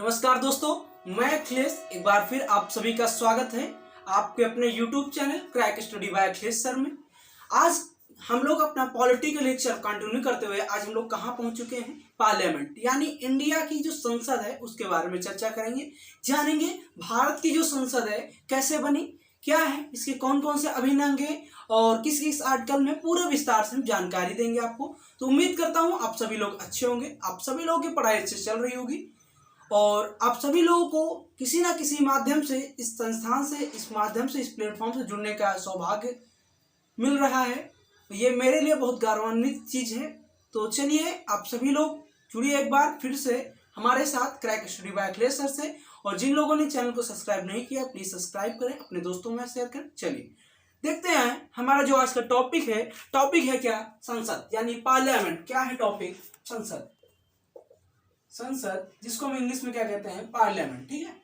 नमस्कार दोस्तों, मैं अखिलेश एक बार फिर आप सभी का स्वागत है आपके अपने YouTube channel crack study bye Akhilesh sir में। आज हम लोग अपना पॉलिटिकल लेक्चर कंटिन्यू करते हुए आज हम लोग कहाँ पहुँच चुके हैं? पार्लियामेंट यानी इंडिया की जो संसद है उसके बारे में चर्चा करेंगे, जानेंगे भारत की जो संसद है कैसे बनी, क्या है, इसके कौन कौन से अभिन्न अंग हैं और किस किस आर्टिकल में पूरे विस्तार से हम जानकारी देंगे आपको। तो उम्मीद करता हूँ आप सभी लोग अच्छे होंगे, आप सभी लोगों की पढ़ाई अच्छे चल रही होगी और आप सभी लोगों को किसी ना किसी माध्यम से इस संस्थान से, इस माध्यम से, इस प्लेटफॉर्म से जुड़ने का सौभाग्य मिल रहा है। ये मेरे लिए बहुत गौरवान्वित चीज़ है। तो चलिए आप सभी लोग जुड़िए एक बार फिर से हमारे साथ crack study bye Akhilesh sir से, और जिन लोगों ने चैनल को सब्सक्राइब नहीं किया प्लीज़ सब्सक्राइब करें, अपने दोस्तों में शेयर करें। चलिए देखते हैं हमारा जो आज का टॉपिक है क्या? संसद यानी पार्लियामेंट। क्या है टॉपिक? संसद। संसद जिसको हम इंग्लिश में क्या कहते हैं? पार्लियामेंट। ठीक है,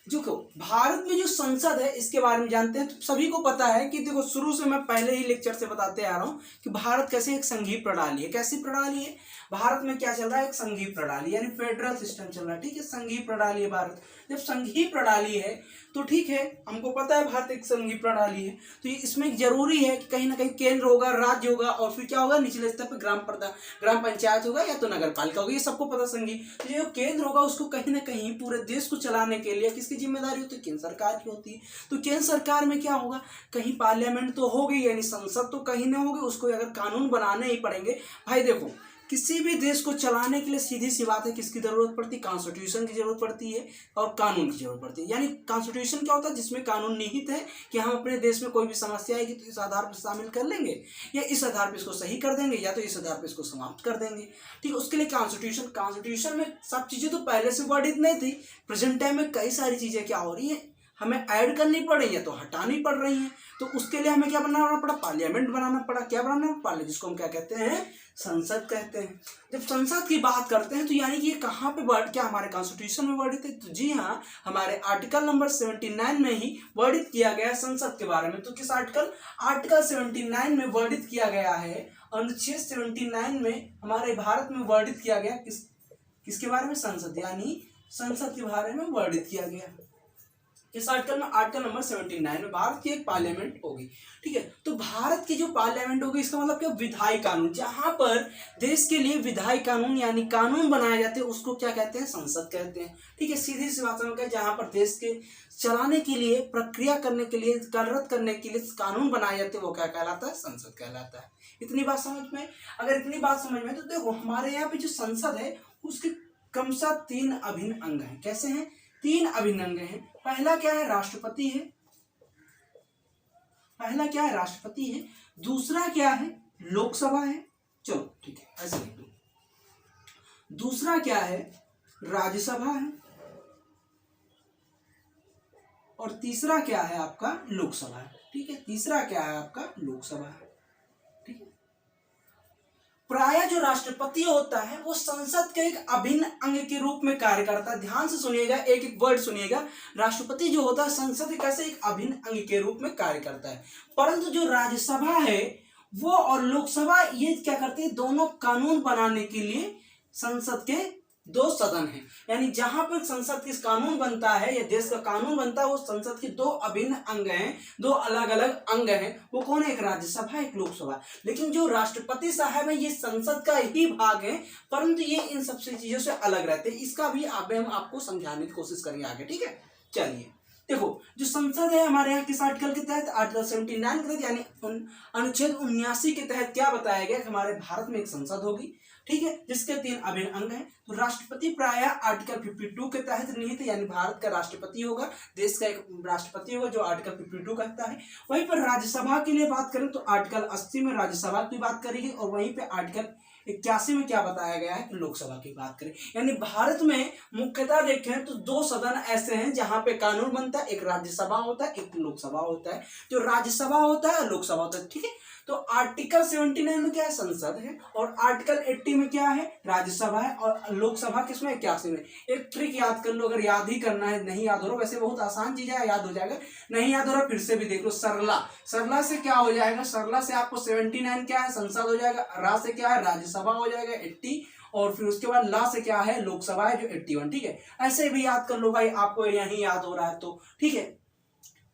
जो भारत में जो संसद है इसके बारे में जानते हैं। तो सभी को पता है कि देखो, शुरू से मैं पहले ही लेक्चर से बताते आ रहा हूँ कि भारत कैसे एक संघीय प्रणाली है। कैसी प्रणाली है? भारत में क्या चल रहा है? एक संघीय प्रणाली यानी फेडरल सिस्टम चल रहा है। ठीक है, संघीय प्रणाली है भारत। जब संघीय प्रणाली है तो ठीक है, हमको पता है भारत एक संघीय प्रणाली है, तो ये इसमें जरूरी है कि कहीं ना कहीं केंद्र होगा, राज्य होगा और फिर क्या होगा, निचले स्तर पर ग्राम पंचायत होगा या तो नगर पालिका होगी। ये सबको पता संघीय। तो जो केंद्र होगा उसको कहीं ना कहीं पूरे देश को चलाने के लिए किसकी जिम्मेदारी होती है? केंद्र सरकार की होती है। तो केंद्र सरकार में क्या होगा, कहीं पार्लियामेंट तो होगी यानी संसद तो कहीं ना होगी, उसको अगर कानून बनाने ही पड़ेंगे। भाई देखो, किसी भी देश को चलाने के लिए सीधी सी बात है किसकी जरूरत पड़ती है? कॉन्स्टिट्यूशन की जरूरत पड़ती है और कानून की जरूरत पड़ती है। यानी कॉन्स्टिट्यूशन क्या होता है? जिसमें कानून निहित है कि हम अपने देश में कोई भी समस्या आएगी तो इस आधार पर शामिल कर लेंगे, या इस आधार पर इसको सही कर देंगे, या तो इस आधार पर इसको समाप्त कर देंगे। ठीक है, उसके लिए कॉन्स्टिट्यूशन में सब चीजें तो पहले से वर्णित नहीं थी। प्रेजेंट टाइम में कई सारी चीजें क्या हो रही है, हमें ऐड करनी पड़ रही है तो हटानी पड़ रही है। तो उसके लिए हमें क्या बनाना पड़ा? पार्लियामेंट बनाना पड़ा। क्या बनाना? पार्लियामेंट, जिसको हम क्या कहते हैं? संसद कहते हैं। जब संसद की बात करते हैं तो यानी कि ये कहाँ पे वर्ड, क्या हमारे कॉन्स्टिट्यूशन में वर्णित है? तो जी हाँ, हमारे आर्टिकल नंबर 79 में ही वर्णित किया गया है संसद के बारे में। तो किस आर्टिकल? आर्टिकल 79 में वर्णित किया गया है। अनुच्छेद 79 में हमारे भारत में वर्णित किया गया किसके बारे में? संसद, यानी संसद के बारे में वर्णित किया गया। इस आर्टिकल में, आर्टिकल नंबर 79 में भारत की एक पार्लियामेंट होगी। ठीक है, तो भारत की जो पार्लियामेंट होगी इसका मतलब क्या? विधायी कानून। जहां पर देश के लिए विधायी कानून यानी कानून बनाए जाते हैं उसको क्या कहते हैं? संसद कहते हैं। ठीक है, सीधी सी बात है, जहां पर देश के चलाने के लिए, प्रक्रिया करने के लिए, कार्यरत करने के लिए कानून बनाए जाते हैं वो क्या कहलाता है? संसद कहलाता है। इतनी बात समझ में? अगर इतनी बात समझ में तो देखो, हमारे यहाँ पे जो संसद है उसके क्रमशः 3 अभिन्न अंग हैं। कैसे हैं? 3 अभिन्न अंग हैं। पहला क्या है? राष्ट्रपति है। पहला क्या है? राष्ट्रपति है। दूसरा क्या है? लोकसभा है। चलो ठीक है, ऐसे लिख दो। दूसरा क्या है? राज्यसभा है। और तीसरा क्या है? आपका लोकसभा है। ठीक है, तीसरा क्या है? आपका लोकसभा है। ठीक है, प्रायः जो राष्ट्रपति होता है वो संसद के एक अभिन्न अंग के रूप में कार्य करता है। ध्यान से सुनिएगा, एक एक वर्ड सुनिएगा। राष्ट्रपति जो होता है संसद के कैसे एक अभिन्न अंग के रूप में कार्य करता है। परंतु जो राज्यसभा है वो और लोकसभा ये क्या करती है? दोनों कानून बनाने के लिए संसद के 2 सदन हैं। यानी जहां पर संसद के कानून बनता है या देश का कानून बनता है वो संसद के 2 अभिन्न अंग हैं, 2 अलग अलग अंग हैं। वो कौन है? एक राज्यसभा, एक लोकसभा। लेकिन जो राष्ट्रपति साहब है ये संसद का ही भाग है, परंतु ये इन सबसे चीजों से अलग रहते हैं। इसका भी हम आपको समझाने की कोशिश करेंगे आगे। ठीक है, चलिए देखो, जो संसद है हमारे यहाँ किस आर्टिकल के तहत? आर्टिकल 79 के तहत, यानी अनुच्छेद 79 के तहत क्या बताया गया कि हमारे भारत में एक संसद होगी। ठीक है, जिसके 3 अभिन्न अंग हैं। तो राष्ट्रपति प्रायः आर्टिकल 52 के तहत निहित है, यानी भारत का राष्ट्रपति होगा, देश का एक राष्ट्रपति होगा जो आर्टिकल 52 कहता है। वहीं पर राज्यसभा के लिए बात करें तो आर्टिकल 80 में राज्यसभा की बात करेगी, और वहीं पे आर्टिकल 81 में क्या बताया गया है कि लोकसभा की बात करें। यानी भारत में मुख्यतः देखें तो 2 सदन ऐसे हैं जहां पे कानून बनता है। एक राज्यसभा होता है, एक लोकसभा होता है। जो राज्यसभा होता है, लोकसभा होता है। ठीक है, तो आर्टिकल 79 में क्या है? संसद है, और आर्टिकल 80 में क्या है? राज्यसभा है, और लोकसभा किसमें? 81 में। एक ट्रिक याद कर लो, अगर याद ही करना है, नहीं याद हो रहा, वैसे बहुत आसान चीज है, याद हो जाएगा। नहीं याद हो रहा फिर से भी देख लो। सरला, सरला से क्या हो जाएगा? सरला से आपको 79 क्या है? संसद हो जाएगा। रा से क्या है? राज्यसभा हो जाएगा 80, और फिर उसके बाद ला से क्या है, लोकसभा है जो 81, ठीक है। ऐसे भी याद कर लो भाई, आपको यही याद हो रहा है तो ठीक है।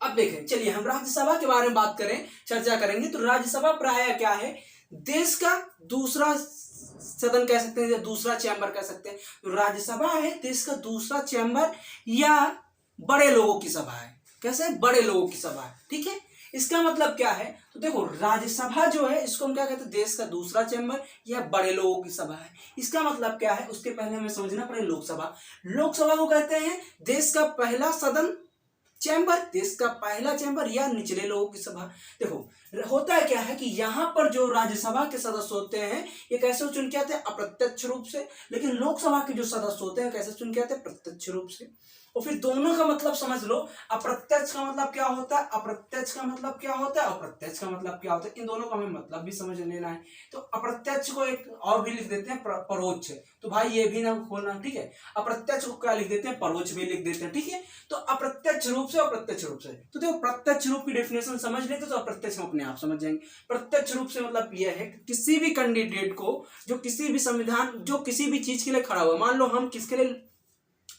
अब देखें, चलिए हम राज्यसभा के बारे में बात करें, चर्चा करेंगे। तो राज्यसभा प्राय क्या है, देश का दूसरा सदन कह सकते हैं या दूसरा चैम्बर कह सकते हैं। तो राज्यसभा है देश का दूसरा चैम्बर या बड़े लोगों की सभा है। कैसे, बड़े लोगों की सभा है, ठीक है। इसका मतलब क्या है, तो देखो राज्यसभा जो है इसको हम क्या कहते हैं, देश का दूसरा चैम्बर या बड़े लोगों की सभा है। इसका मतलब क्या है, उसके पहले हमें समझना पड़े लोकसभा। लोकसभा को कहते हैं देश का पहला सदन, चैम्बर, देश का पहला चैम्बर या निचले लोगों की सभा। देखो होता है क्या है कि यहाँ पर जो राज्यसभा के सदस्य होते हैं ये कैसे चुन के आते हैं, अप्रत्यक्ष रूप से। लेकिन लोकसभा के जो सदस्य होते हैं कैसे चुन के आते हैं, प्रत्यक्ष रूप से। और फिर दोनों का मतलब समझ लो, अप्रत्यक्ष का मतलब क्या होता है, अप्रत्यक्ष का मतलब क्या होता है, अप्रत्यक्ष का मतलब क्या होता है। इन दोनों का हमें मतलब भी समझ लेना है। तो अप्रत्यक्ष को एक और भी लिख देते हैं परोक्ष, तो भाई ये भी ना खोलना, ठीक है। अप्रत्यक्ष को क्या लिख देते हैं, परोक्ष भी लिख देते हैं, ठीक है। तो अप्रत्यक्ष रूप से, अप्रत्यक्ष रूप से, तो देखो प्रत्यक्ष रूप की डेफिनेशन समझ लेते तो अप्रत्यक्ष हम अपने आप समझ जाएंगे। प्रत्यक्ष रूप से मतलब यह है कि किसी भी कैंडिडेट को जो किसी भी संविधान, जो किसी भी चीज के लिए खड़ा हुआ, मान लो हम किसके लिए,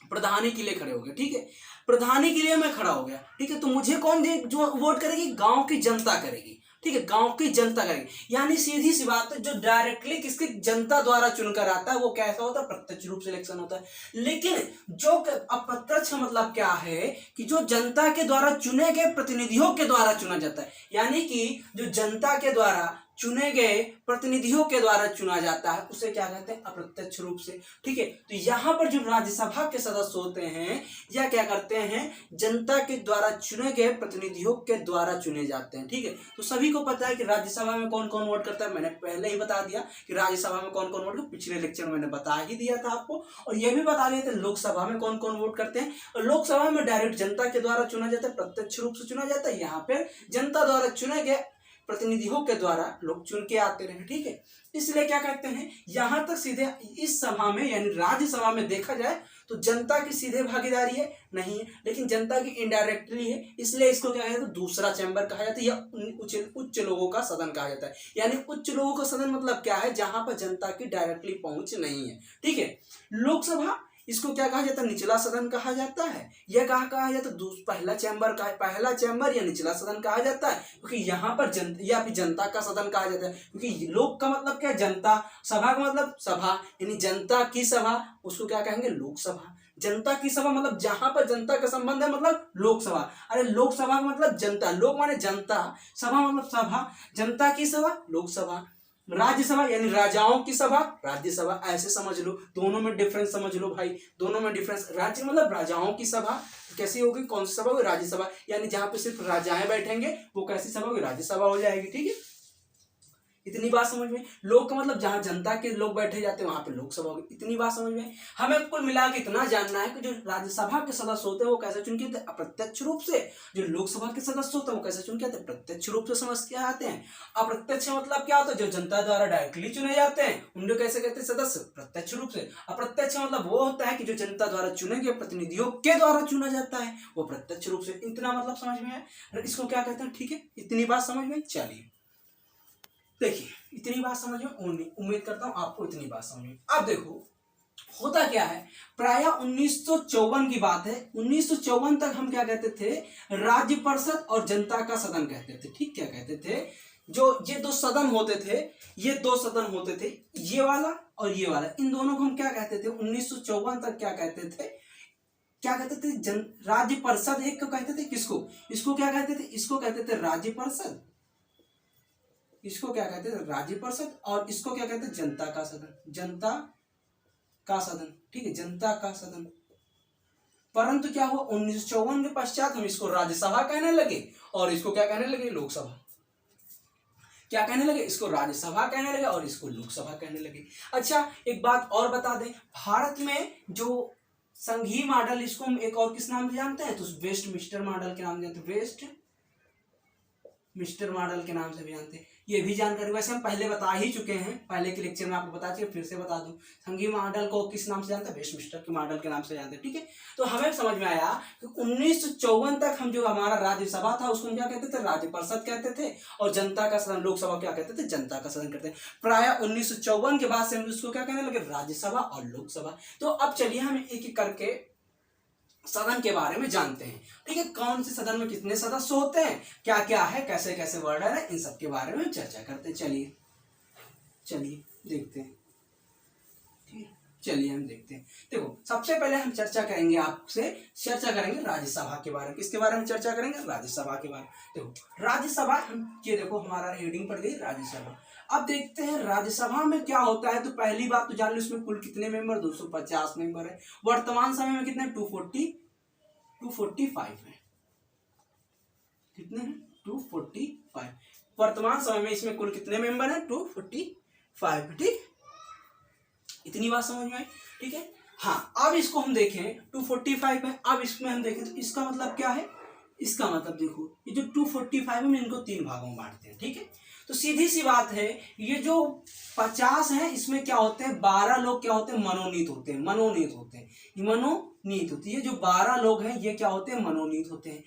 प्रधानी के लिए खड़े हो गए, ठीक है। प्रधानी के लिए मैं खड़ा हो गया, ठीक है। तो मुझे कौन जो वोट करेगी, गांव की जनता करेगी, ठीक है। गांव की जनता करेगी, यानी सीधी सी बात है, जो डायरेक्टली किसकी जनता द्वारा चुनकर आता है वो कैसा होता है, प्रत्यक्ष रूप से इलेक्शन होता है। लेकिन जो अप्रत्यक्ष का मतलब क्या है कि जो जनता के द्वारा चुने गए प्रतिनिधियों के द्वारा चुना जाता है, यानी कि जो जनता के द्वारा चुने गए प्रतिनिधियों के द्वारा चुना जाता है उसे क्या कहते हैं, अप्रत्यक्ष रूप से, ठीक है। तो यहाँ पर जो राज्यसभा के सदस्य होते हैं या क्या करते हैं, जनता के द्वारा चुने गए प्रतिनिधियों के द्वारा चुने जाते हैं, ठीक है। तो सभी को पता है कि राज्यसभा में कौन कौन वोट करता है, मैंने पहले ही बता दिया कि राज्यसभा में कौन कौन वोट करता है, पिछले लेक्चर में मैंने बता ही दिया था आपको। और यह भी बता दिया था लोकसभा में कौन कौन वोट करते हैं। और लोकसभा में डायरेक्ट जनता के द्वारा चुना जाता है, प्रत्यक्ष रूप से चुना जाता है। यहाँ पे जनता द्वारा चुने गए प्रतिनिधियों के द्वारा लोग चुन के आते रहे, ठीक है। इसलिए क्या कहते हैं, यहां तक सीधे इस सभा में यानी राज्यसभा में देखा जाए तो जनता की सीधे भागीदारी है नहीं है, लेकिन जनता की इनडायरेक्टली है। इसलिए इसको क्या कहते हैं, दूसरा चैम्बर कहा जाता है या उच्च लोगों का सदन कहा जाता है। यानी उच्च लोगों का सदन मतलब क्या है, जहां पर जनता की डायरेक्टली पहुंच नहीं है, ठीक है। लोकसभा इसको क्या कहा जाता है, निचला सदन कहा जाता है। यह कहा जाता है पहला चैम्बर का, पहला चैम्बर या निचला सदन कहा जाता है, क्योंकि यहाँ पर या फिर जनता का सदन कहा जाता है। क्योंकि लोक का मतलब क्या है, जनता, सभा का मतलब सभा, यानी जनता की सभा, उसको क्या कहेंगे, लोकसभा। जनता की सभा मतलब जहां पर जनता का संबंध है, मतलब लोकसभा। अरे लोकसभा का मतलब जनता, लोक माने जनता, सभा मतलब सभा, जनता की सभा लोकसभा। राज्यसभा यानी राजाओं की सभा राज्यसभा, ऐसे समझ लो। दोनों में डिफरेंस समझ लो भाई, दोनों में डिफरेंस। राज्य मतलब राजाओं की सभा, कैसी होगी, कौन सी सभा होगी, राज्यसभा। यानी जहां पे सिर्फ राजाएं बैठेंगे वो कैसी सभा होगी, राज्यसभा हो जाएगी, ठीक है। इतनी बात समझ में। लोक का मतलब जहां जनता के लोग बैठे जाते हैं वहां पे लोकसभा होगी। इतनी बात समझ में। हमें कुल मिला के इतना जानना है कि जो राज्यसभा के सदस्य होते हैं वो कैसे चुन के आते हैं, अप्रत्यक्ष रूप से। जो लोकसभा के सदस्य होते हैं वो कैसे चुन के आते हैं, प्रत्यक्ष रूप से समझ के आते हैं। अप्रत्यक्ष मतलब क्या होता है, जो जनता द्वारा डायरेक्टली चुने जाते हैं उनको कैसे कहते हैं, सदस्य, प्रत्यक्ष रूप से। अप्रत्यक्ष मतलब वो होता है कि जो जनता द्वारा चुने गए प्रतिनिधियों के द्वारा चुना जाता है, वो प्रत्यक्ष रूप से। इतना मतलब समझ में है, इसको क्या कहते हैं, ठीक है। इतनी बात समझ में। चलिए देखिए, इतनी बात समझ में, उम्मीद करता हूं आपको इतनी बात समझ में। अब देखो होता क्या है, प्राय 1954 की बात है। 1954 तक हम क्या कहते थे, राज्य परिषद और जनता का सदन कहते थे, ठीक। क्या कहते थे, जो ये दो सदन होते थे, ये दो सदन होते थे, ये वाला और ये वाला, इन दोनों को हम क्या कहते थे 1954 तक, क्या कहते थे, क्या कहते थे, राज्य परिषद एक को कहते थे, किसको, इसको क्या कहते थे, इसको कहते थे राज्य परिषद, इसको क्या कहते थे, राज्य परिषद, और इसको क्या कहते हैं, जनता का सदन, जनता का सदन, ठीक है, जनता का सदन। परंतु क्या हुआ, 1954 के पश्चात हम इसको राज्यसभा कहने लगे और इसको क्या कहने लगे, लोकसभा। क्या कहने लगे, इसको राज्यसभा कहने लगे और इसको लोकसभा कहने लगे। अच्छा एक बात और बता दें, भारत में जो संघीय मॉडल, इसको हम एक और किस नाम से जानते हैं, तो वेस्टमिंस्टर मॉडल के नाम से जानते हैं, वेस्टमिंस्टर मॉडल के नाम से भी जानते हैं। ये भी जानकारी वैसे हम पहले बता ही चुके हैं, पहले के लेक्चर में आपको बता चुके, फिर से बता दूं। संघीय मॉडल को किस नाम से जानते हैं? वेस्टमिंस्टर के मॉडल के नाम से जानते हैं। ठीक है, तो हमें समझ में आया कि 1954 तक हम जो हमारा राज्यसभा था उसको हम क्या कहते थे? राज्य परिषद कहते थे। और जनता का सदन, लोकसभा क्या कहते थे? जनता का सदन कहते हैं। प्राय 1954 के बाद से हम उसको क्या कहने लगे? राज्यसभा और लोकसभा। तो अब चलिए हम एक एक करके सदन के बारे में जानते हैं। ठीक है, कौन से सदन में कितने सदस्य होते हैं, क्या क्या है, कैसे कैसे वर्डर है, इन सब के बारे में चर्चा करते हैं। चलिए चलिए देखते हैं। ठीक है, चलिए हम देखते हैं। देखो, सबसे पहले हम चर्चा करेंगे, आपसे चर्चा करेंगे राज्यसभा के बारे में। किसके बारे में चर्चा करेंगे? राज्यसभा के बारे में। देखो राज्यसभा, हम ये देखो हमारा हेडिंग पड़ गई राज्यसभा। अब देखते हैं राज्यसभा में क्या होता है। तो पहली बात तो जान लो, इसमें कुल कितने मेंबर? 250 मेंबर है। वर्तमान समय में कितने? 245 है। कितने हैं? 245। वर्तमान समय में इसमें कुल कितने मेंबर हैं? 245। ठीक, इतनी बात समझ में आई। ठीक है, हाँ, अब इसको हम देखें, 245 है। अब इसमें हम देखें तो इसका मतलब क्या है? इसका मतलब देखो, ये जो 245 है, हम इनको 3 भागों में बांटते हैं। ठीक है, तो सीधी सी बात है, ये जो 50 है इसमें क्या होते हैं? 12 लोग क्या होते हैं? मनोनीत होते हैं। मनोनीत होते हैं, ये मनोनीत होती है। जो 12 लोग हैं ये क्या होते हैं? मनोनीत होते हैं।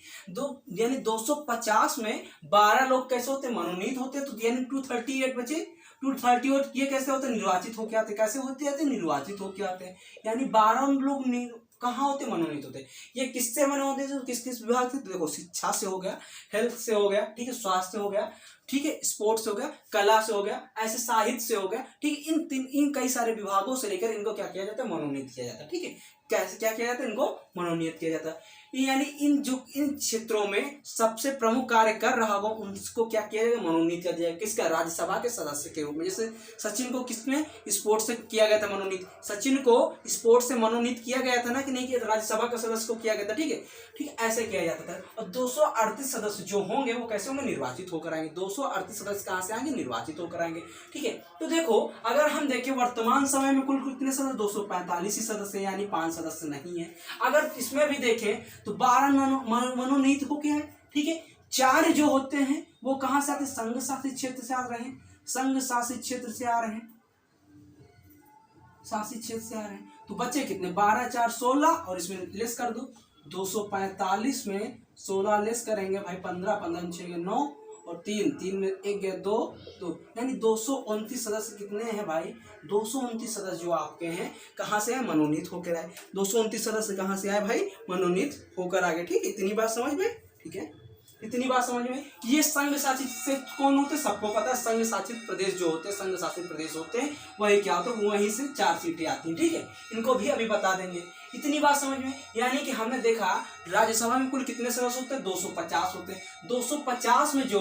यानी 250 में 12 लोग कैसे होते हैं? मनोनीत होते हैं। तो यानी 238 बचे। 238 ये कैसे होते हैं? निर्वाचित होके आते। कैसे होते आते? निर्वाचित होके आते हैं। यानी 12 लोग कहाँ होते? मनोनीत होते हैं। ये किससे मनोनीत होते? किस किस विभाग से? तो देखो, शिक्षा से हो गया, हेल्थ से हो गया, ठीक है, स्वास्थ्य से हो गया, ठीक है, स्पोर्ट्स से हो गया, कला से हो गया, ऐसे साहित्य से हो गया। ठीक है, इन कई सारे विभागों से लेकर इनको क्या किया जाता है? मनोनीत किया जाता है। ठीक है, कैसे क्या किया जाता है? इनको मनोनीत किया जाता है। यानी इन क्षेत्रों में सबसे प्रमुख कार्य कर रहा हो उनको क्या किया जाएगा? मनोनीत किया जाएगा। किसका? राज्यसभा के सदस्य के रूप में। जैसे सचिन को किसमें? स्पोर्ट्स से किया गया था मनोनीत। सचिन को स्पोर्ट्स से मनोनीत किया गया था ना, कि नहीं किया? राज्यसभा के सदस्य को किया गया था। ठीक है, ठीक है, ऐसे किया जाता था। और 238 सदस्य जो होंगे वो कैसे होंगे? निर्वाचित होकर आएंगे। 238 सदस्य कहाँ से आएंगे? निर्वाचित होकर आएंगे। ठीक है, तो देखो, अगर हम देखें वर्तमान समय में कुल कितने सदस्य? 245 ही सदस्य, यानी 5 सदस्य नहीं है। अगर इसमें भी देखें तो 12 मनोनीत हो गया है। ठीक है, 4 जो होते हैं वो कहां से आते हैं? संघ शासित क्षेत्र से आ रहे हैं। संघ शासित क्षेत्र से आ रहे हैं। शासित क्षेत्र से आ रहे हैं। तो बच्चे कितने? 12 4 16, और इसमें लेस कर दो। 245 में 16 लेस करेंगे भाई, 15 15 6 9 और 3 में 1 गया 2 2, यानी 229 सदस्य कितने हैं भाई? 229 सदस्य जो आपके हैं कहाँ से आए? मनोनीत होकर आए। 229 सदस्य कहाँ से आए भाई? मनोनीत होकर आ गए। ठीक है, इतनी बात समझ में? ठीक है, इतनी बात समझ में। ये संघ शासित से कौन होते हैं? सबको पता है। संघ शासित प्रदेश जो होते हैं, संघ शासित प्रदेश होते हैं, वही क्या होता है? वहीं से 4 सीटें आती हैं। ठीक है, इनको भी अभी बता देंगे। इतनी बात समझ में। यानी कि हमने देखा राज्यसभा में कुल कितने सदस्य होते हैं? 250 होते हैं। 250 में जो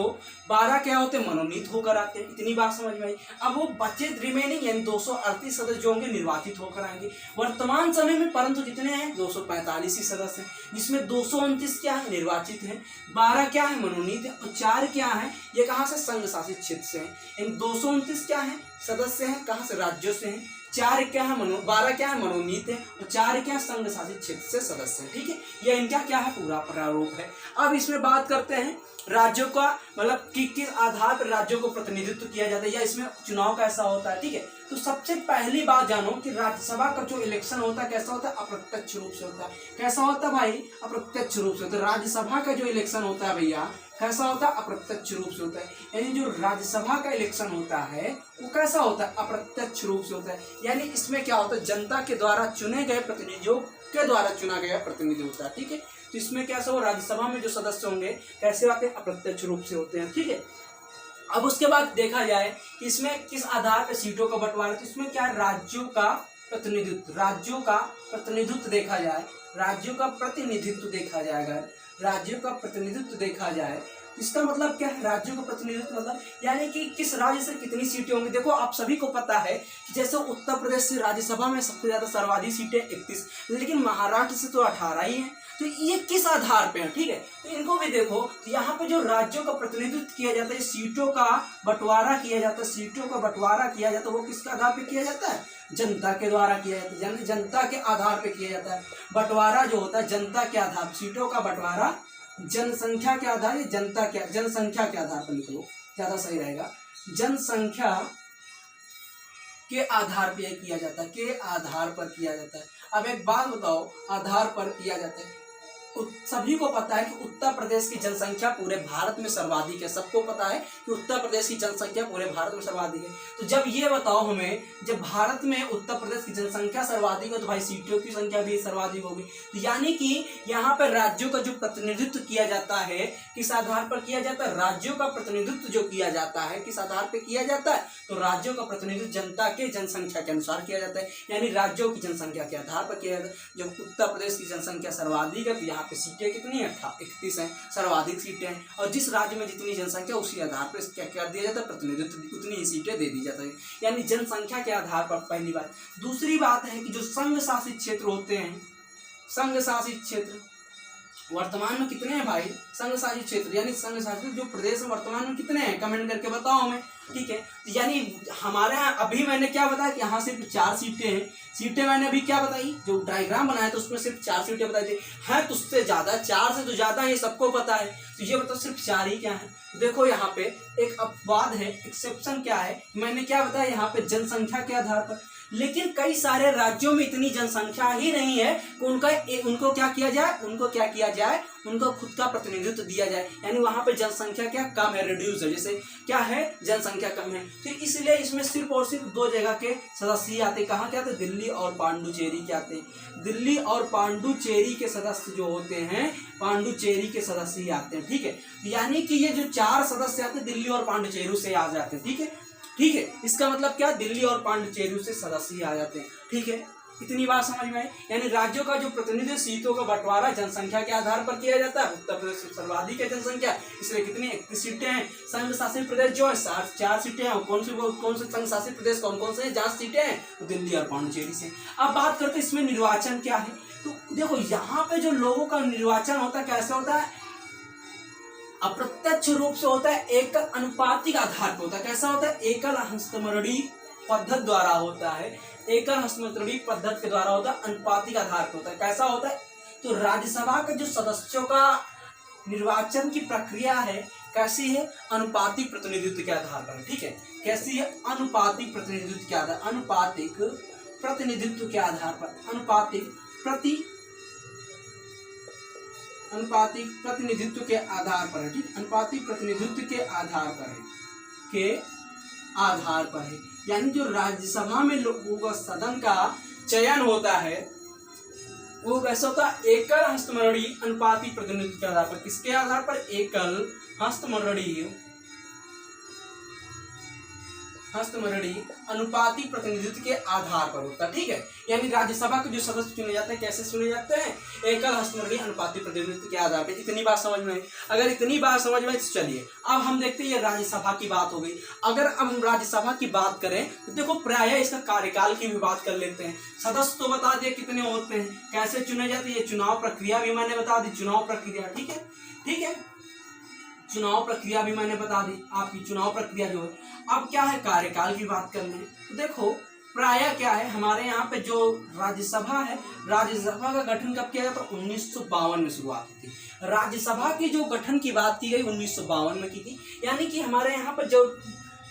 12 क्या होते हैं? मनोनीत होकर आते हैं। इतनी बात समझ में आई। अब वो बचे रिमेनिंग यानी 238 सदस्य जो होंगे निर्वाचित होकर आएंगे वर्तमान समय में। परंतु कितने हैं? 245 ही सदस्य हैं, जिसमें 229 क्या है? निर्वाचित है, 12 क्या है? मनोनीत है, और 4 क्या है? ये कहाँ से? संघ शासित क्षेत्र से हैं। इन 229 क्या है? सदस्य हैं, कहाँ से? राज्यों से हैं। 4 क्या है? 12 क्या है? मनोनीत है, और 4 क्या है? संघ शासित क्षेत्र से सदस्य हैं। ठीक है, यह इनका क्या है? पूरा प्रारूप है। अब इसमें बात करते हैं राज्यों का, मतलब किस आधार पर राज्यों को प्रतिनिधित्व किया जाता है, या इसमें चुनाव कैसा होता है। ठीक है, तो सबसे पहली बात जानो कि राज्यसभा का जो इलेक्शन होता है कैसा होता है? अप्रत्यक्ष रूप से होता है। कैसा होता है भाई? अप्रत्यक्ष रूप से होता है। राज्यसभा का जो इलेक्शन होता है भैया कैसा होता है? अप्रत्यक्ष रूप से होता है। यानी जो राज्यसभा का इलेक्शन होता है वो कैसा होता है? अप्रत्यक्ष रूप से होता है। यानी इसमें क्या होता है? जनता के द्वारा चुने गए प्रतिनिधियों के द्वारा चुना गया प्रतिनिधि होता है। ठीक है, तो इसमें कैसा हो? राज्यसभा में जो सदस्य होंगे कैसे आते हैं? अप्रत्यक्ष रूप से होते हैं। ठीक है, अब उसके बाद देखा जाए कि इसमें किस आधार पर सीटों का बंटवारा, तो इसमें क्या है? राज्यों का प्रतिनिधित्व, राज्यों का प्रतिनिधित्व देखा जाए, राज्यों का प्रतिनिधित्व देखा जाएगा, राज्यों का प्रतिनिधित्व देखा जाए। इसका मतलब क्या है? राज्यों का प्रतिनिधित्व मतलब यानी कि किस राज्य से कितनी सीटें होंगी। देखो, आप सभी को पता है कि जैसे उत्तर प्रदेश से राज्यसभा में सबसे ज्यादा सर्वाधिक सीटें 31, लेकिन महाराष्ट्र से तो 18 ही हैं। तो ये किस आधार पे है? ठीक है, तो इनको भी देखो, तो यहाँ पे जो राज्यों का प्रतिनिधित्व किया जाता है, सीटों का बंटवारा किया जाता है, सीटों का बंटवारा किया जाता है, वो किसके आधार पे किया जाता है? जनता के द्वारा किया जाता है, जनता के आधार पे किया जाता है। बंटवारा जो होता है जनता के आधार, सीटों का बंटवारा जनसंख्या के आधार, जनता के जनसंख्या के आधार पर लिख लो, ज्यादा सही रहेगा। जनसंख्या के आधार पर यह किया जाता है, के आधार पर किया जाता है। अब एक बात बताओ, आधार पर किया जाता है, सभी को पता है कि उत्तर प्रदेश की जनसंख्या पूरे भारत में सर्वाधिक है। सबको पता है कि उत्तर प्रदेश की जनसंख्या पूरे भारत में सर्वाधिक है। तो जब ये बताओ हमें, जब भारत में उत्तर प्रदेश की जनसंख्या सर्वाधिक है तो भाई सीटों की संख्या भी सर्वाधिक होगी। तो यानी कि यहाँ पर राज्यों का जो प्रतिनिधित्व किया जाता है किस आधार पर किया जाता है, राज्यों का प्रतिनिधित्व जो किया जाता है किस आधार पर किया जाता है, तो राज्यों का प्रतिनिधित्व जनता के जनसंख्या के अनुसार किया जाता है, यानी राज्यों की जनसंख्या के आधार पर किया जाता है। जब उत्तर प्रदेश की जनसंख्या सर्वाधिक है तो यहाँ पे सीटें कितनी है, 31 हैं, सर्वाधिक सीटें हैं। और जिस राज्य में जितनी जनसंख्या उसी आधार पर क्या कर दिया जाता है, प्रतिनिधित्व उतनी ही सीटें दे दी जाती है, यानी जनसंख्या के आधार पर। पहली बात। दूसरी बात है कि जो संघ शासित क्षेत्र होते हैं, संघ शासित क्षेत्र वर्तमान में कितने हैं भाई, संघ शासित क्षेत्र यानी संघ शासित जो प्रदेश में वर्तमान में कितने हैं, कमेंट करके बताओ हमें, ठीक है। तो यानी हमारे यहाँ अभी मैंने क्या बताया कि यहाँ सिर्फ 4 सीटें हैं। सीटें मैंने अभी क्या बताई, जो डायग्राम बनाया तो उसमें सिर्फ 4 सीटें बताई थी। है तो उससे ज्यादा, 4 से तो ज्यादा ये सबको पता है। तो ये बताओ सिर्फ 4 ही क्या है। देखो यहाँ पे एक अपवाद है, एक्सेप्शन क्या है, मैंने क्या बताया यहाँ पे जनसंख्या के आधार पर। लेकिन कई सारे राज्यों में इतनी जनसंख्या ही नहीं है कि उनको क्या किया जाए, उनको खुद का प्रतिनिधित्व दिया जाए, यानी वहां पे जनसंख्या क्या कम है, रिड्यूस है। जैसे क्या है, जनसंख्या कम है, तो इसलिए इसमें सिर्फ और सिर्फ 2 जगह के सदस्य आते। कहाँ के आते, दिल्ली और पांडुचेरी के आते हैं। दिल्ली और पांडुचेरी के सदस्य जो होते हैं, पांडुचेरी के सदस्य ही आते हैं, ठीक है। यानी कि ये जो 4 सदस्य आते हैं दिल्ली और पांडुचेरी से आ जाते हैं, ठीक है। इसका मतलब क्या, दिल्ली और पांडुचेरी से सदस्य ही आ जाते हैं, ठीक है। इतनी बात समझ में आई। यानी राज्यों का जो प्रतिनिधित्व सीटों का बंटवारा जनसंख्या के आधार पर किया जाता है। उत्तर प्रदेश में सर्वाधिक है जनसंख्या, इसलिए कितनी 31 सीटें हैं। संघ शासित प्रदेश जो है 4 सीटें हैं। कौन से संघ शासित प्रदेश कौन से हैं, 4 सीटें हैं, तो दिल्ली और पांडुचेरी से। अब बात करते हैं इसमें निर्वाचन क्या है। तो देखो यहाँ पे जो लोगों का निर्वाचन होता है कैसे होता है, अप्रत्यक्ष रूप से होता है, एकल अनुपातिक आधार पर होता है। कैसा होता है, एकल हस्तमैथुनी पद्धति द्वारा होता है, एकल हस्तमैथुनी पद्धति के द्वारा होता है, अनुपातिक आधार पर होता है। कैसा होता है, तो राज्यसभा के जो सदस्यों का निर्वाचन की प्रक्रिया है कैसी है, अनुपातिक प्रतिनिधित्व के आधार पर, ठीक है। कैसी है, अनुपातिक प्रतिनिधित्व के आधार, अनुपातिक प्रतिनिधित्व के आधार पर, अनुपातिक प्रतिनिधित्व के आधार पर है, ठीक। अनुपातिक प्रतिनिधित्व के आधार पर है, यानी जो राज्यसभा में लोगों का सदन का चयन होता है वो कैसा होता है, एकल हस्तमैथुनी अनुपातिक प्रतिनिधित्व के आधार पर। किसके आधार पर, एकल हस्तमैथुनी अनुपातिक प्रतिनिधित्व के आधार पर होता है, ठीक है। यानी राज्यसभा के जो सदस्य चुने जाते हैं कैसे चुने जाते हैं, एकल हस्तमैथुनी अनुपातिक प्रतिनिधित्व के आधार पर। इतनी बात समझ में आई। अगर इतनी बात समझ में आई तो चलिए अब हम देखते हैं, ये राज्यसभा की बात हो गई। अगर अब हम राज्यसभा की बात करें तो देखो प्रायः इसका कार्यकाल की भी बात कर लेते हैं। सदस्य तो बता दिए कितने होते हैं, कैसे चुने जाते हैं, ये चुनाव प्रक्रिया भी मैंने बता दी, चुनाव प्रक्रिया, ठीक है। चुनाव प्रक्रिया भी मैंने बता दी, आपकी चुनाव प्रक्रिया जो है। अब क्या है, कार्यकाल की बात कर लें तो देखो प्रायः क्या है, हमारे यहाँ पे जो राज्यसभा है, राज्यसभा का गठन कब किया गया, तो 1952 में शुरुआत हुई थी। राज्यसभा की जो गठन की बात की गई 1952 में की थी, यानी कि हमारे यहाँ पर जो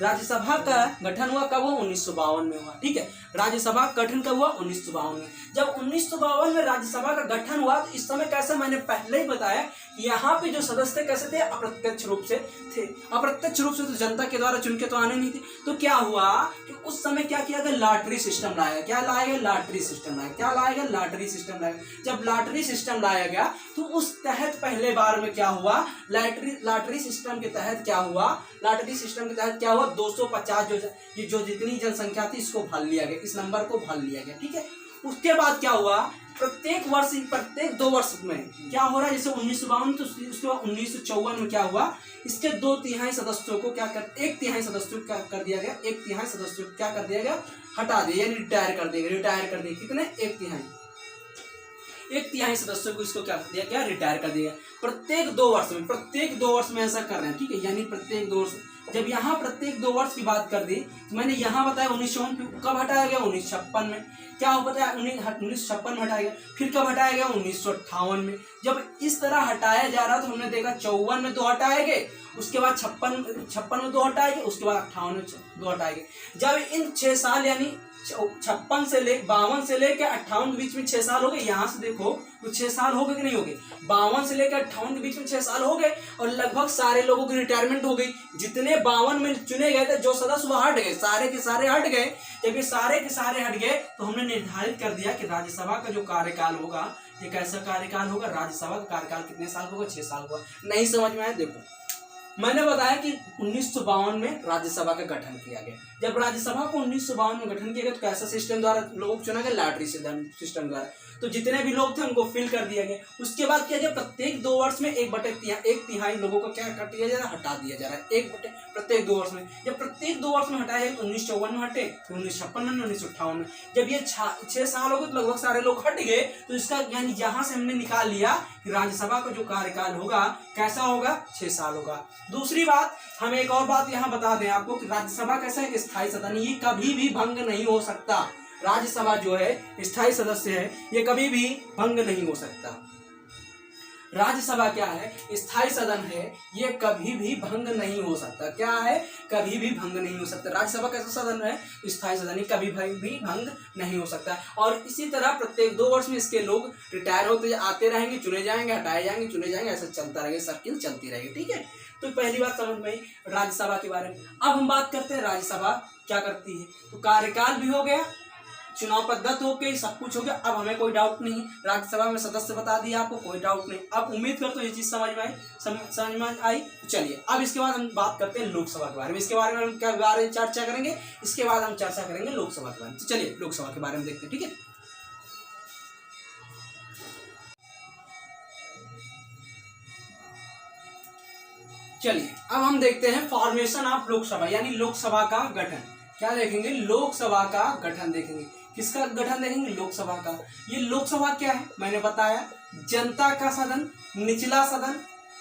राज्यसभा का गठन हुआ कब हुआ, 1952 में हुआ, ठीक है। राज्यसभा का गठन कब हुआ, 1952 में। जब 1952 में राज्यसभा का गठन हुआ तो इस समय कैसे, मैंने पहले ही बताया यहाँ पे जो सदस्य कैसे थे, अप्रत्यक्ष रूप से थे। अप्रत्यक्ष रूप से तो जनता के द्वारा चुन के तो आने नहीं थे। तो क्या हुआ कि उस समय क्या किया गया, लॉटरी सिस्टम लाया गया। क्या लाया गया, लॉटरी सिस्टम लाया। क्या लाया गया, लॉटरी सिस्टम लाया। जब लॉटरी सिस्टम लाया गया तो उस तहत पहले बार में क्या हुआ, लॉटरी सिस्टम के तहत क्या हुआ, 250 जो जितनी जनसंख्या थी इसको भाग लिया गया, इस नंबर को भाग लिया गया, ठीक है। उसके बाद क्या हुआ, प्रत्येक 2 वर्ष में क्या हो रहा है, जैसे 1952 तो उसके बाद 1954 में क्या हुआ, इसके 2/3 सदस्यों को क्या कर, 1/3 सदस्यों क्या कर दिया गया, 1/3 सदस्यों को क्या कर दिया गया, हटा दिया, यानी रिटायर कर दिया। कितने, 1/3 सदस्यों को इसको क्या कर दिया गया, रिटायर कर दिया। प्रत्येक 2 वर्ष में ऐसा कर रहे हैं, ठीक है। यानी प्रत्येक 2 वर्ष जब यहाँ प्रत्येक 2 वर्ष की बात कर दी तो मैंने यहाँ बताया 1954 कब हटाया गया 1956 में, क्या हो बताया 1956 में हटाया गया, फिर कब हटाया गया 1958 में। जब इस तरह हटाया जा रहा तो हमने देखा 54 में 2 हटाए गए, उसके बाद 56 में 2 हटाए गए, उसके बाद 58 में 2 हटाए गए। जब इन 6 साल यानी 52 से 58 के बीच में 6 साल हो गए, यहाँ से देखो तो 6 साल हो गए कि नहीं हो गए, 52 से लेकर 58 के बीच में 6 साल हो गए और लगभग सारे लोगों की रिटायरमेंट हो गई। जितने 52 में चुने गए थे जो सदस्य वो हट गए, सारे के सारे हट गए। जब ये सारे के सारे हट गए तो हमने निर्धारित कर दिया कि राज्यसभा का जो कार्यकाल होगा ये कैसा कार्यकाल होगा, राज्यसभा का कार्यकाल कितने साल होगा, 6 साल होगा। नहीं समझ में आया, देखो मैंने बताया कि 1952 में राज्यसभा का गठन किया गया। जब राज्यसभा को 1952 में गठन किया गया तो कैसा सिस्टम द्वारा लोगों को चुना गया, लॉटरी सिस्टम द्वारा। तो जितने भी लोग थे उनको फिल कर दिया गया। उसके बाद क्या गया, प्रत्येक 2 वर्ष में 1/3 लोगों को क्या कर दिया जा रहा है, हटा दिया जा रहा है। प्रत्येक 2 वर्ष में, जब प्रत्येक 2 वर्ष में हटाया तो 1954 में हटे, फिर 1956 में, 1958 में। जब ये 6 साल हो गए तो लगभग सारे लोग हट गए। तो इसका यानी यहाँ से हमने निकाल लिया कि राज्यसभा का जो कार्यकाल होगा कैसा होगा, 6 साल होगा। दूसरी बात, हम एक और बात यहाँ बता दें आपको कि राज्यसभा कैसा है, स्थायी सदन, ये कभी भी भंग नहीं हो सकता। राज्यसभा जो है स्थायी सदस्य है, ये कभी भी भंग नहीं हो सकता। राज्यसभा क्या है, स्थायी सदन है, ये कभी भी भंग नहीं हो सकता। क्या है, कभी भी भंग नहीं हो सकता। राज्यसभा कैसा सदन है, स्थायी सदन, ये कभी भी भंग नहीं हो सकता। और इसी तरह प्रत्येक 2 वर्ष में इसके लोग रिटायर होते आते रहेंगे, चुने जाएंगे, हटाए जाएंगे, चुने जाएंगे, ऐसा चलता रहेगा, सर्किल चलती रहेगी। ठीक है, तो पहली बात समझ में आई राज्यसभा के बारे में। अब हम बात करते हैं राज्यसभा क्या करती है। तो कार्यकाल भी हो गया, चुनाव पद्धति हो गई, सब कुछ हो गया। अब हमें कोई डाउट नहीं, राज्यसभा में सदस्य बता दिया आपको, कोई डाउट नहीं। अब उम्मीद करता हूँ ये चीज समझ में आई। चलिए अब इसके बाद हम बात करते हैं लोकसभा के बारे में। इसके बारे में हम क्या बारे में चर्चा करेंगे, इसके बाद हम चर्चा करेंगे लोकसभा के बारे में। तो चलिए लोकसभा के बारे में देखते हैं। ठीक है, चलिए अब हम देखते हैं फॉर्मेशन ऑफ लोकसभा, यानी लोकसभा का गठन। क्या देखेंगे, लोकसभा का गठन देखेंगे। किसका गठन देखेंगे, लोकसभा का। ये लोकसभा क्या है, मैंने बताया जनता का सदन, निचला सदन,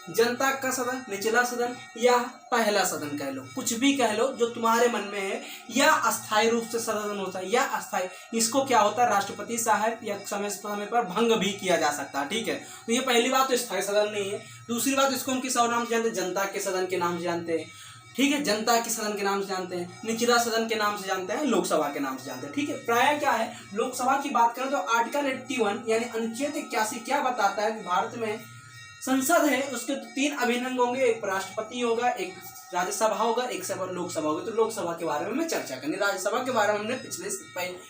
जनता का सदन, निचला सदन या पहला सदन कह लो, कुछ भी कह लो जो तुम्हारे मन में है। या अस्थायी रूप से सदन होता है, या अस्थायी, इसको क्या होता है, राष्ट्रपति साहब या समय पर भंग भी किया जा सकता है। ठीक है, तो ये पहली बात तो स्थायी सदन नहीं है। दूसरी बात, इसको हम किस और नाम से जानते हैं, जनता के सदन के नाम से जानते हैं। ठीक है, जनता के सदन के नाम से जानते हैं, निचला सदन के नाम से जानते हैं, लोकसभा के नाम से जानते हैं। ठीक है, प्राय क्या है, लोकसभा की बात करें तो आर्टिकल 81 यानी अनुच्छेद 81 क्या बताता है कि भारत में संसद है, उसके 3 अभिन्न अंग होंगे, एक राष्ट्रपति होगा, एक राज्यसभा होगा, एक लोकसभा होगी। तो लोकसभा के बारे में मैं चर्चा करनी, राज्यसभा के बारे में हमने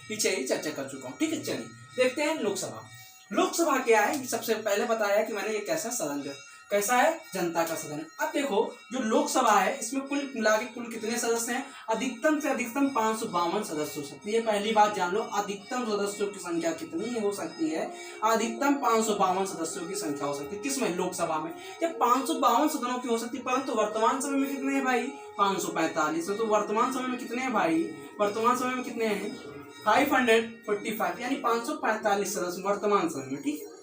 पीछे ही चर्चा कर चुका हूँ। ठीक है, चलिए देखते हैं लोकसभा। लोकसभा क्या है, सबसे पहले बताया कि मैंने ये कैसा सदन है, कैसा है, जनता का सदन। अब देखो जो लोकसभा है इसमें कुल मिला के कुल कितने सदस्य हैं, अधिकतम से अधिकतम 552 सदस्य हो सकती है। पहली बात जान लो, अधिकतम सदस्यों की संख्या कितनी हो सकती है, अधिकतम 552 सदस्यों की संख्या हो सकती है। किसमें, लोकसभा में। जब 552 सदनों की हो सकती है, परंतु वर्तमान समय में कितने हैं भाई, 545। तो वर्तमान समय में कितने हैं भाई, वर्तमान समय में कितने हैं, 545 यानी 545 सदस्य वर्तमान समय में। ठीक है,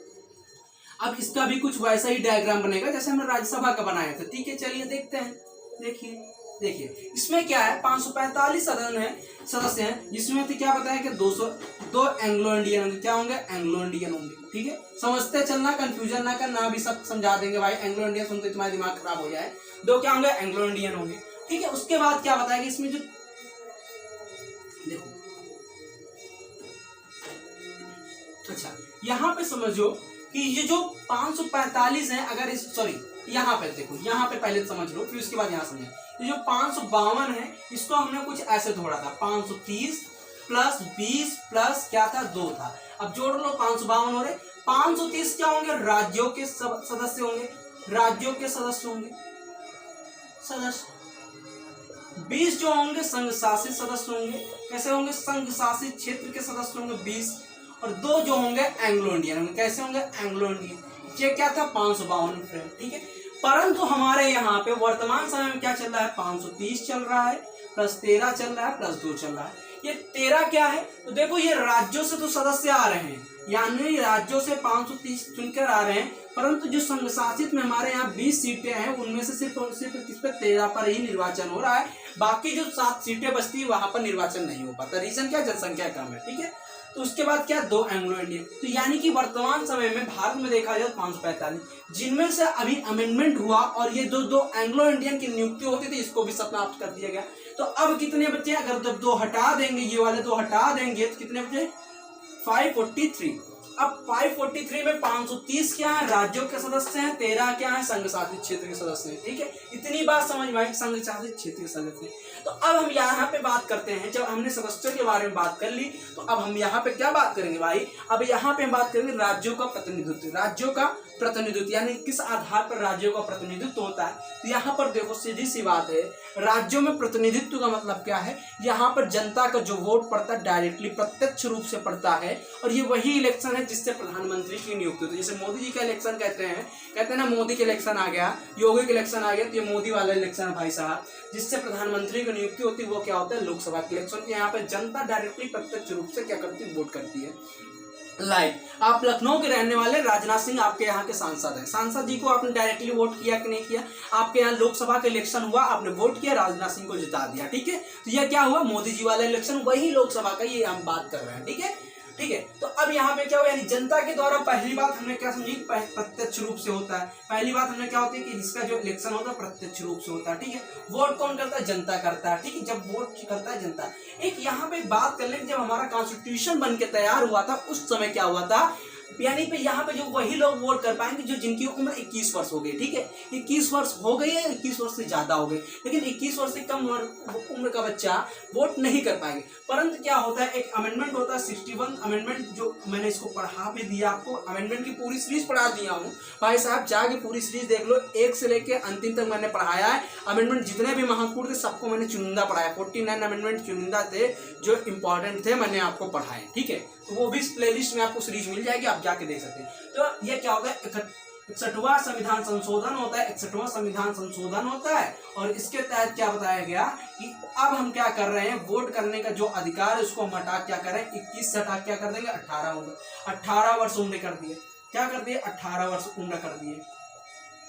अब इसका भी कुछ वैसा ही डायग्राम बनेगा जैसे हमने राज्यसभा का बनाया था। ठीक है, चलिए देखते हैं। देखिए इसमें क्या है, 545 सदन है, सदस्य हैं, जिसमें क्या बताया कि 202 एंग्लो इंडियन होंगे। क्या होंगे, एंग्लो इंडियन होंगे। ठीक है, समझते चलना, कंफ्यूजन ना करना, भी सब समझा देंगे भाई। एंग्लो इंडियन सुनते तुम्हारा दिमाग खराब हो जाए। 2 क्या होंगे, एंग्लो इंडियन होंगे। ठीक है, उसके बाद क्या बताया कि इसमें जो देखो, अच्छा यहाँ पे समझो कि ये जो 545 है, अगर इस यहाँ पे देखो, यहाँ पे पहले समझ लो फिर उसके बाद यहाँ समझो। ये जो 552 है इसको हमने कुछ ऐसे जोड़ा था, 530 प्लस 20 प्लस क्या था, 2 था। अब जोड़ लो, 552 हो रहे। 530 क्या होंगे, राज्यों के सदस्य होंगे, राज्यों के सदस्य होंगे, सदस्य। 20 जो होंगे संघ शासित सदस्य होंगे। कैसे होंगे, संघ शासित क्षेत्र के सदस्य होंगे 20। और 2 जो होंगे एंग्लो इंडियन होंगे। कैसे होंगे, एंग्लो इंडियन। ये क्या था, 552 फ्रेंड। ठीक है, परंतु हमारे यहाँ पे वर्तमान समय में क्या चल रहा है, 530 चल रहा है, प्लस 13 चल रहा है, प्लस 2 चल रहा है। ये 13 क्या है, तो देखो ये राज्यों से तो सदस्य आ रहे हैं, यानी राज्यों से 530 चुनकर आ रहे हैं, परंतु जो संघ शासित में हमारे यहाँ 20 सीटें हैं उनमें से सिर्फ किस पे 13 पर ही निर्वाचन हो रहा है। बाकी जो 7 सीटें बचती है वहां पर निर्वाचन नहीं हो पाता। रीजन क्या, जनसंख्या कम है। ठीक है, तो उसके बाद क्या, 2 एंग्लो इंडियन। तो यानी कि वर्तमान समय में भारत में देखा जाए 545, जिनमें से अभी अमेंडमेंट हुआ और ये दो एंग्लो इंडियन की नियुक्ति होती थी, इसको भी समाप्त कर दिया गया। तो अब कितने बचे, अगर जब 2 हटा देंगे, ये वाले 2 हटा देंगे तो कितने बचे, 543। अब 543 में 530 क्या है, राज्यों के सदस्य हैं, 13 क्या है, संघ शासित क्षेत्र के सदस्य हैं। ठीक है, इतनी बात समझ में आई, संघ शासित क्षेत्र के सदस्य। तो अब हम यहाँ पे बात करते हैं, जब हमने सदस्यों के बारे में बात कर ली, तो अब हम यहाँ पे क्या बात करेंगे भाई, अब यहाँ पे हम बात करेंगे राज्यों का प्रतिनिधित्व। राज्यों का प्रतिनिधित्व यानी किस आधार पर राज्यों का प्रतिनिधित्व होता है। तो यहाँ पर देखो सीधी सी बात है, राज्यों में प्रतिनिधित्व का मतलब क्या है, यहाँ पर जनता का जो वोट पड़ता है डायरेक्टली प्रत्यक्ष रूप से पड़ता है, और ये वही इलेक्शन है जिससे प्रधानमंत्री की नियुक्ति होती है। जैसे मोदी जी का इलेक्शन कहते हैं ना, मोदी का इलेक्शन आ गया, योगी का इलेक्शन आ गया, तो ये मोदी वाला इलेक्शन है भाई साहब, जिससे प्रधानमंत्री की नियुक्ति होती है। वो क्या होता है, लोकसभा के इलेक्शन। यहाँ पे जनता डायरेक्टली प्रत्यक्ष रूप से क्या करती है, वोट करती है। आप लखनऊ के रहने वाले राजनाथ सिंह आपके यहाँ के सांसद हैं, सांसद जी को आपने डायरेक्टली वोट किया कि नहीं किया, आपके यहाँ लोकसभा का इलेक्शन हुआ, आपने वोट किया, राजनाथ सिंह को जिता दिया। ठीक है, तो यह क्या हुआ, मोदी जी वाला इलेक्शन, वही लोकसभा का ये हम बात कर रहे हैं। ठीक है, ठीक है, तो अब यहाँ पे क्या हुआ, यानी जनता के द्वारा पहली बात हमने क्या समझी, प्रत्यक्ष रूप से होता है। पहली बात हमने क्या होती है कि इसका जो इलेक्शन होता है प्रत्यक्ष रूप से होता है। ठीक है, वोट कौन करता है, जनता करता है। ठीक है, जब वोट करता है जनता। एक यहाँ पे बात कर ले, जब हमारा कॉन्स्टिट्यूशन बन के तैयार हुआ था उस समय क्या हुआ था, यानी पे यहाँ पे जो वही लोग वोट कर पाएंगे जो जिनकी उम्र 21 वर्ष हो गई। ठीक है, 21 वर्ष हो गई है, 21 वर्ष से ज्यादा हो गई, लेकिन 21 वर्ष से कम उम्र का बच्चा वोट नहीं कर पाएंगे। परंतु क्या होता है, एक अमेंडमेंट होता है 61 अमेंडमेंट, जो मैंने इसको पढ़ा भी दिया आपको, अमेंडमेंट की पूरी सीरीज पढ़ा दिया हूँ भाई साहब, जाके पूरी सीरीज देख लो, 1 से लेके अंतिम तक मैंने पढ़ाया है। अमेंडमेंट जितने भी महत्वपूर्ण थे सबको मैंने चुनिंदा पढ़ाया, 49 अमेंडमेंट चुनिंदा थे जो इंपॉर्टेंट थे, मैंने आपको पढ़ाए। ठीक है, तो वो भी इस प्लेलिस्ट में आपको सीरीज मिल जाएगी, आप जाके देख सकते हैं। तो ये क्या होता है, 61वां संविधान संशोधन होता है, 61वां संविधान संशोधन होता है, और इसके तहत क्या बताया गया कि अब हम क्या कर रहे हैं, वोट करने का जो अधिकार है उसको हम हटा क्या कर रहे हैं, 21 से हटा क्या कर देंगे, 18 वर्ष उम्र कर दिए। क्या कर दिए, 18 वर्ष उम्र कर दिए।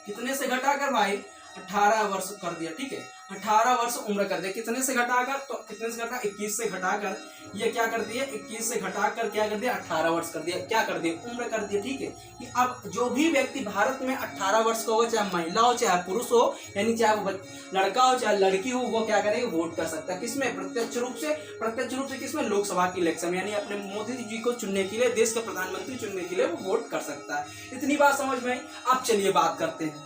कितने से घटाकर भाई, 18 वर्ष कर दिया। ठीक है, 18 वर्ष उम्र कर दिया। कितने से घटाकर, तो कितने से घटा, 21 से घटाकर ये क्या कर दिया, 21 से घटाकर क्या कर दिया, 18 वर्ष कर दिया। क्या कर दिया, उम्र कर दिया। ठीक है, कि अब जो भी व्यक्ति भारत में 18 वर्ष का होगा, चाहे महिला हो चाहे पुरुष हो, यानी चाहे वो लड़का हो चाहे लड़की हो, वो क्या करेगा, वोट कर सकता है। किसमें, प्रत्यक्ष रूप से किसमें, लोकसभा की इलेक्शन में, यानी अपने मोदी जी को चुनने के लिए, देश का प्रधानमंत्री चुनने के लिए वो वोट कर सकता है। इतनी बात समझ में आई। अब चलिए बात करते हैं।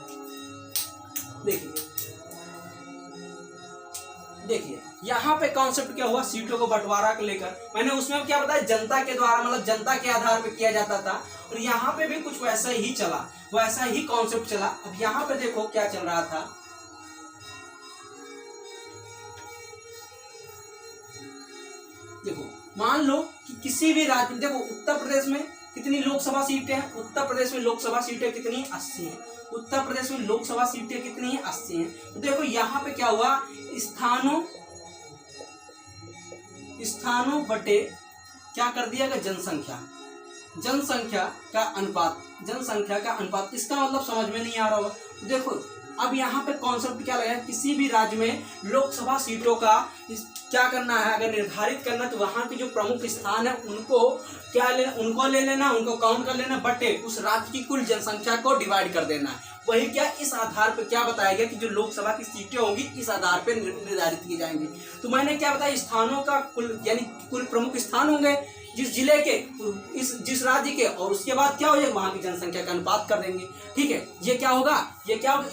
देखिए यहाँ पे कॉन्सेप्ट क्या हुआ, सीटों को बंटवारा को लेकर। मैंने उसमें क्या बताया, जनता के द्वारा, मतलब जनता के आधार पे किया जाता था, और यहाँ पे भी कुछ वैसा ही चला, वैसा ही कॉन्सेप्ट चला। अब यहाँ पे देखो क्या चल रहा था, देखो मान लो कि किसी भी राज्य में, देखो उत्तर प्रदेश में कितनी लोकसभा सीटें हैं, उत्तर प्रदेश में लोकसभा सीटें कितनी, 80 हैं। उत्तर प्रदेश में लोकसभा सीटें कितनी हैं, 80 हैं। तो देखो यहाँ पे क्या हुआ, स्थानों बटे क्या कर दिया गया, जनसंख्या का अनुपात। इसका मतलब समझ में नहीं आ रहा होगा। देखो अब यहाँ पे कॉन्सेप्ट क्या लगा, किसी भी राज्य में लोकसभा सीटों का क्या करना है, अगर निर्धारित करना, तो वहाँ के जो प्रमुख स्थान है उनको क्या लेना, उनको ले लेना, उनको काउंट कर लेना, बटे उस राज्य की कुल जनसंख्या को डिवाइड कर देना है। वही क्या, इस आधार पर क्या बताया गया कि जो लोकसभा की सीटें होंगी इस आधार पर निर्धारित की जाएंगी। तो मैंने क्या बताया, स्थानों का कुल, यानी कुल प्रमुख स्थान होंगे जिस जिले के, जिस राज्य के, और उसके बाद क्या हो जाएगा, वहां की जनसंख्या का अनुपात कर देंगे। ठीक है, ये क्या होगा,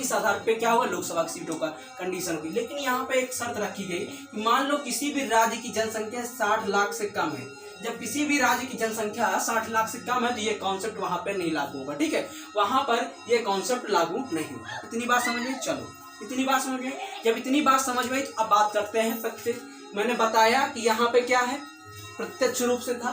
इस आधार पे क्या होगा, लोकसभा की सीटों का कंडीशन होगी। लेकिन यहाँ पे एक शर्त रखी गई कि मान लो किसी भी राज्य की जनसंख्या 60 लाख से कम है। जब किसी भी राज्य की जनसंख्या 60 लाख से कम है तो ये कॉन्सेप्ट वहां पर नहीं लागू होगा। ठीक है, वहां पर ये कॉन्सेप्ट लागू नहीं होगा। इतनी बात समझ में, चलो इतनी बात समझ में। जब इतनी बात समझ में तो अब बात करते हैं प्रत्यक्ष। मैंने बताया कि यहाँ पे क्या है, प्रत्यक्ष रूप से था,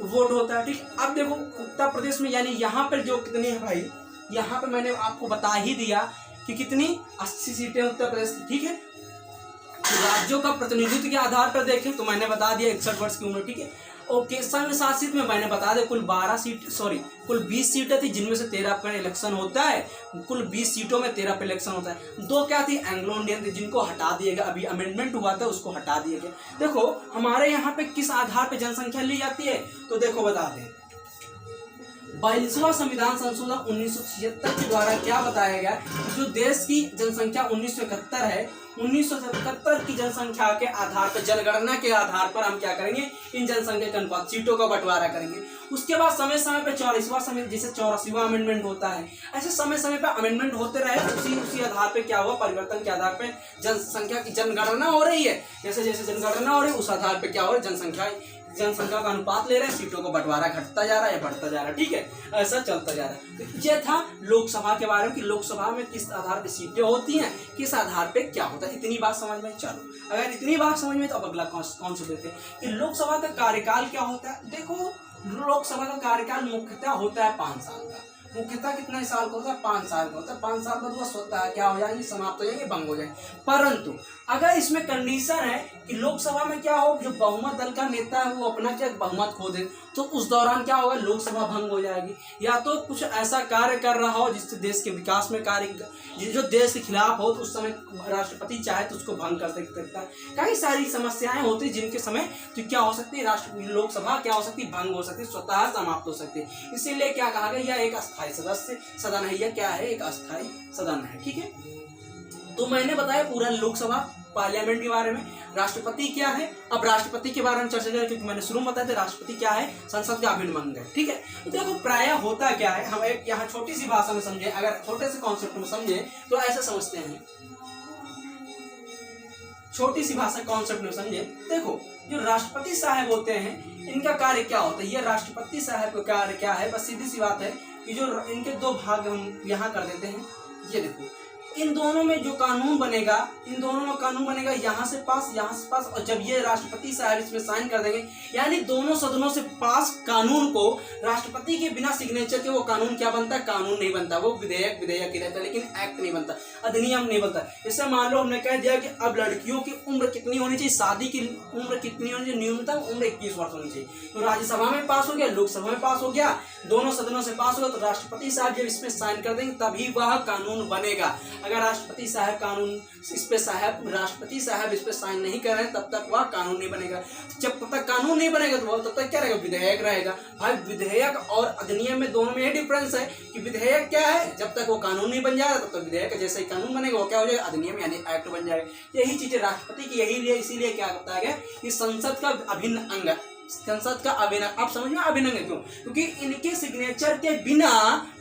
वोट होता है। ठीक, अब देखो उत्तर प्रदेश में, यानी यहाँ पर जो कितनी है भाई, यहाँ पे मैंने आपको बता ही दिया कि कितनी, 80 सीटें उत्तर प्रदेश। ठीक है, तो राज्यों का प्रतिनिधित्व के आधार पर देखें तो मैंने बता दिया 61 वर्ष की उम्र। ठीक है, ओके, संघ शासित में मैंने बता दें कुल 20 सीटें थी, जिनमें से 13 पर इलेक्शन होता है। कुल 20 सीटों में 13 पर इलेक्शन होता है। 2 क्या थी, एंग्लो इंडियन थी, जिनको हटा दिया गया, अभी अमेंडमेंट हुआ था उसको हटा दिया गया। देखो हमारे यहाँ पे किस आधार पे जनसंख्या ली जाती है, तो देखो बता दें 42वां संविधान संशोधन 1976 के द्वारा क्या बताया गया, जो देश की जनसंख्या 1971 है, 1977 की जनसंख्या के आधार पर, जनगणना के आधार पर हम क्या करेंगे, इन जनसंख्या के अनुपात सीटों का बंटवारा करेंगे। उसके बाद समय समय पर 84वां अमेंडमेंट होता है। ऐसे समय समय पर अमेंडमेंट होते रहे, उसी आधार पर क्या हुआ, परिवर्तन के आधार पर जनसंख्या की जनगणना हो रही है। जैसे जैसे जनगणना हो रही है उस आधार पर क्या हो रहा है, जनसंख्या का अनुपात ले रहे हैं, सीटों का बंटवारा घटता जा रहा है या बढ़ता जा रहा है। ठीक है, ऐसा चलता जा रहा है। तो ये था लोकसभा के बारे में कि लोकसभा में किस आधार पे सीटें होती हैं, किस आधार पे क्या होता है। इतनी बात समझ में, चलो अगर इतनी बात समझ में तो अब अगला कौन से देते हैं कि लोकसभा का कार्यकाल क्या होता है। देखो लोकसभा का कार्यकाल मुख्यतः होता है 5 साल का। मुख्यतः कितना साल का होता है, 5 साल का होता है। 5 साल बाद वह स्वतः क्या हो जाएंगे, समाप्त हो जाएंगे, भंग हो जाएंगे। परंतु अगर इसमें कंडीशन है कि लोकसभा में क्या हो, जो बहुमत दल का नेता है वो अपना क्या बहुमत खो दे, तो उस दौरान क्या होगा, लोकसभा भंग हो जाएगी। या तो कुछ ऐसा कार्य कर रहा हो जिससे देश के विकास में कार्य, जो देश के खिलाफ हो, तो उस समय राष्ट्रपति चाहे तो उसको भंग कर सकता है। कई सारी समस्याएं होती है जिनके समय तो क्या हो सकती है, लोकसभा क्या हो सकती है, भंग हो सकती है, स्वतः समाप्त हो सकती है। इसीलिए क्या कहा गया, यह एक अस्थायी सदस्य सदन है। यह क्या है, एक अस्थायी सदन है। ठीक है, तो मैंने बताया पूरा लोकसभा पार्लियामेंट के बारे में। राष्ट्रपति क्या है, अब राष्ट्रपति के बारे में चर्चा करें, क्योंकि मैंने शुरू में बताया था राष्ट्रपति क्या है, संसद का अभिन्न अंग है। ठीक है, तो देखो प्रायः होता क्या है, हम एक यहाँ छोटी सी भाषा में समझे, अगर छोटे से कॉन्सेप्ट में समझे तो ऐसे समझते हैं, छोटी सी भाषा कॉन्सेप्ट में समझे। देखो जो राष्ट्रपति साहब होते हैं, इनका कार्य क्या होता है, ये राष्ट्रपति साहब का कार्य क्या है, बस सीधी सी बात है कि जो इनके 2 भाग हम यहाँ कर देते हैं। ये देखो इन दोनों में जो कानून बनेगा, इन दोनों में कानून बनेगा, यहाँ से पास, यहाँ से पास, और जब ये राष्ट्रपति साहब इसमें साइन कर देंगे, यानी दोनों सदनों से पास कानून को राष्ट्रपति के बिना सिग्नेचर के वो कानून क्या बनता है, कानून नहीं बनता। वो विधेयक ही रहता है, लेकिन एक्ट नहीं बनता, अधिनियम नहीं बनता। जैसे मान लो हमने कह दिया कि अब लड़कियों की उम्र कितनी होनी चाहिए, शादी की उम्र कितनी होनी चाहिए, न्यूनतम उम्र 21 वर्ष होनी चाहिए। तो राज्यसभा में पास हो गया, लोकसभा में पास हो गया, दोनों सदनों से पास होगा, तो राष्ट्रपति साहब जब इसमें साइन कर देंगे तभी वह कानून बनेगा। अगर राष्ट्रपति साहब राष्ट्रपति साहब इस पे साइन नहीं कर रहे हैं, तब तक वह कानून नहीं बनेगा। जब तब तक कानून नहीं बनेगा तो तब तक क्या रहेगा, विधेयक रहेगा। भाई विधेयक और अधिनियम में दोनों में ये डिफरेंस है कि विधेयक क्या है, जब तक वो कानून नहीं बन जाएगा तब तक विधेयक जैसे ही कानून बनेगा वो क्या हो जाएगा, अधिनियम यानी एक्ट बन जाएगा। यही चीजें राष्ट्रपति की यही लिए, इसीलिए क्या बताया गया कि संसद का अभिन्न अंग है, संसद का अभिन्न। आप समझ में अभिन्न क्यों, क्योंकि इनके सिग्नेचर के बिना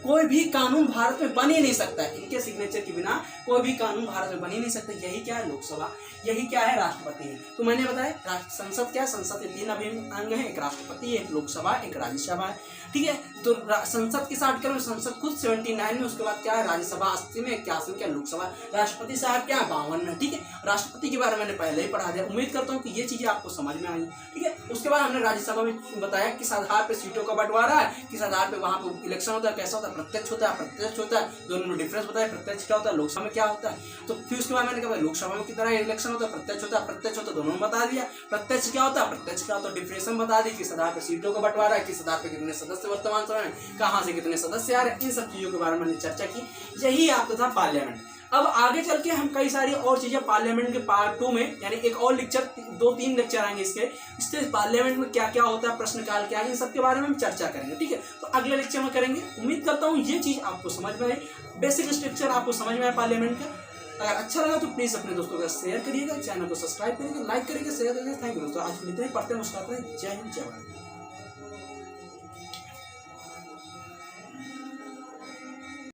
कोई भी कानून भारत में बन ही नहीं सकता है। इनके सिग्नेचर के बिना कोई भी कानून भारत में बन ही नहीं सकता। यही क्या है, लोकसभा, यही क्या है, राष्ट्रपति है। तो मैंने बताया संसद क्या है, संसद के 3 अभिन्न अंग है, एक राष्ट्रपति, एक लोकसभा, एक राज्यसभा है। ठीक है, तो संसद की साठ में संसद खुद 79 में, उसके बाद क्या है राज्यसभा 80 में, 81 में क्या लोकसभा, राष्ट्रपति साहब क्या 52 में। ठीक है, राष्ट्रपति के बारे में मैंने पहले ही पढ़ा दिया। उम्मीद करता हूँ कि ये चीजें आपको समझ में आई। ठीक है, उसके बाद हमने राज्यसभा में बताया किस आधार पर सीटों का बंटवारा है, किस आधार पर वहां पर इलेक्शन होता है, कैसा होता है, प्रत्यक्ष होता है, अप्रत्यक्ष होता है, दोनों में डिफरेंस बताया, प्रत्यक्ष क्या होता है, लोकसभा में क्या होता है। तो फिर उसके बाद मैंने कहा लोकसभा में कितना इलेक्शन होता है, प्रत्यक्ष होता है, अप्रत्यक्ष होता है, दोनों में बता दिया। प्रत्यक्ष क्या होता है, प्रत्यक्ष क्या होता है, डिफरेंस बता दी, किस आधार पर सीटों का बंटवारा है, किस आधार पर कितने सदस्य वर्तमान समय में, कहाँ से कितने सदस्य आ रहे हैं, इन सब चीजों के बारे में मैंने चर्चा की। यही आपका था पार्लियामेंट। अब आगे चल के हम कई सारी और चीजें पार्लियामेंट के पार्ट 2 में, यानी एक और लेक्चर, 2-3 लेक्चर आएंगे इसके पार्लियामेंट में क्या क्या होता है, प्रश्नकाल क्या है, इन सब के बारे में हम चर्चा करेंगे। ठीक है, तो अगले लेक्चर में करेंगे। उम्मीद करता हूँ ये चीज आपको समझ में आई, बेसिक स्ट्रक्चर आपको समझ में आया पार्लियामेंट का। अगर अच्छा लगा तो प्लीज अपने दोस्तों का शेयर करिएगा, चैनल को सब्सक्राइब करिएगा, लाइक करिएगा, शेयर करिएगा। थैंक यू दोस्तों, आज के लिए पढ़ते मुस्कुराते हैं। जय हिंद, जय भारत।